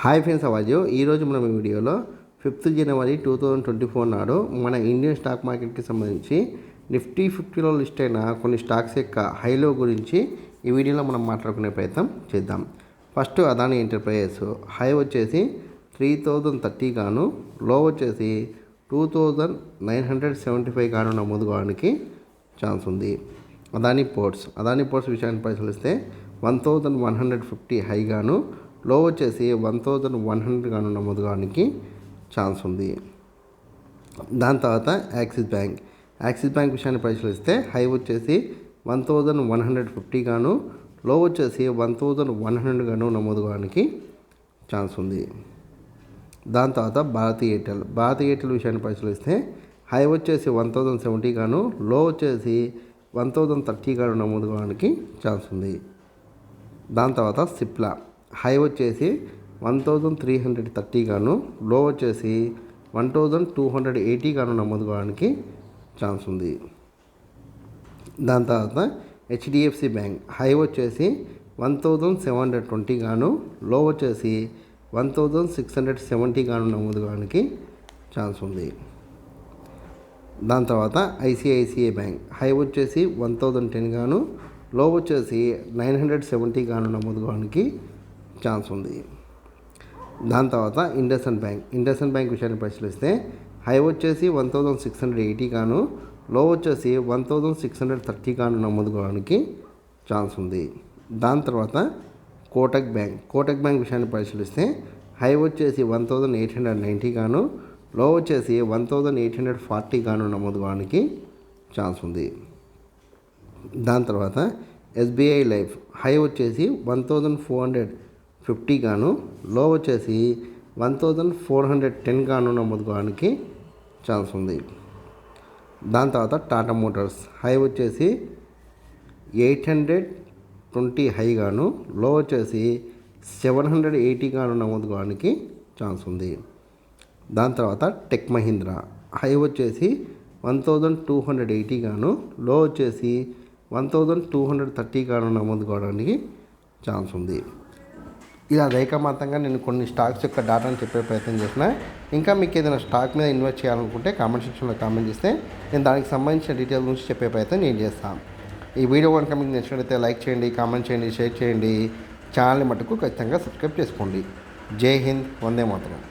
Hi friends, అవాజు ఈరోజు మనం ఈ వీడియోలో 5th జనవరి 2024 నాడు మన ఇండియన్ స్టాక్ మార్కెట్కి సంబంధించి నిఫ్టీ 50లో లిస్ట్ అయిన కొన్ని స్టాక్స్ యొక్క హైలో గురించి ఈ వీడియోలో మనం మాట్లాడుకునే ప్రయత్నం చేద్దాం. ఫస్ట్ అదాని ఎంటర్ప్రైజెస్ హై వచ్చేసి 3030 గాను, లో వచ్చేసి 2975 గాను నమోదు కావడానికి ఛాన్స్ ఉంది. అదాని పోర్ట్స్ విషయాన్ని పరిశీలిస్తే 1150 హై గాను, లో వచ్చేసి 1100 గాను నమోదు కావడానికి ఛాన్స్ ఉంది. దాని తర్వాత యాక్సిస్ బ్యాంక్ విషయాన్ని పరిశీలిస్తే హై వచ్చేసి 1150 గాను, లో వచ్చేసి 1100 గాను నమోదు కావడానికి ఛాన్స్ ఉంది. దాని తర్వాత భారతీ ఎయిర్టెల్ విషయాన్ని పరిశీలిస్తే హై వచ్చేసి 1070 గాను, లో వచ్చేసి 1030 గాను నమోదు కావడానికి ఛాన్స్ ఉంది. దాని తర్వాత సిప్లా హై వచ్చేసి 1330 గాను, లో వచ్చేసి 1280 గాను నమోదు కావడానికి ఛాన్స్ ఉంది. దాని తర్వాత హెచ్డిఎఫ్సి బ్యాంక్ హై వచ్చేసి 1720 గాను, లో వచ్చేసి 1670 గాను నమోదు కావడానికి ఛాన్స్ ఉంది. దాని తర్వాత ఐసిఐసిఐ బ్యాంక్ హై వచ్చేసి 1010 గాను, లో వచ్చేసి 970 గాను నమోదు కావడానికి ఛాన్స్ ఉంది. దాని తర్వాత ఇండస్ఇండ్ బ్యాంక్ విషయాన్ని పరిశీలిస్తే హై వచ్చేసి 1680 గాను, లో వచ్చేసి 1630 గాను నమోదు కావడానికి ఛాన్స్ ఉంది. దాని తర్వాత కోటక్ బ్యాంక్ విషయాన్ని పరిశీలిస్తే హై వచ్చేసి 1890 గాను, లో వచ్చేసి 1840 గాను నమోదు కావడానికి ఛాన్స్ ఉంది. దాని తర్వాత ఎస్బీఐ లైఫ్ హై వచ్చేసి 1450 గాను, లో వచ్చేసి 1410 గాను నమోదు కావడానికి ఛాన్స్ ఉంది. దాని తర్వాత టాటా మోటార్స్ హై వచ్చేసి 820 హై గాను, లో వచ్చేసి 780 గాను నమోదు కావడానికి ఛాన్స్ ఉంది. దాని తర్వాత టెక్ మహీంద్రా హై వచ్చేసి 1280 గాను, లో వచ్చేసి 1230 గాను నమోదు కావడానికి ఛాన్స్ ఉంది. ఇలా రేఖామాతంగా నేను కొన్ని స్టాక్స్ యొక్క డాటాను చెప్పే ప్రయత్నం చేసిన. ఇంకా మీకు ఏదైనా స్టాక్ మీద ఇన్వెస్ట్ చేయాలనుకుంటే కామెంట్ సెక్షన్లో కామెంట్ చేస్తే నేను దానికి సంబంధించిన డీటెయిల్స్ గురించి చెప్పే ప్రయత్నం నేను చేస్తాను. ఈ వీడియో కనుక మీకు నచ్చినట్లయితే లైక్ చేయండి, కామెంట్ చేయండి, షేర్ చేయండి. ఛానల్ని మటుకు ఖచ్చితంగా సబ్స్క్రైబ్ చేసుకోండి. జై హింద్, వందే మాతరం.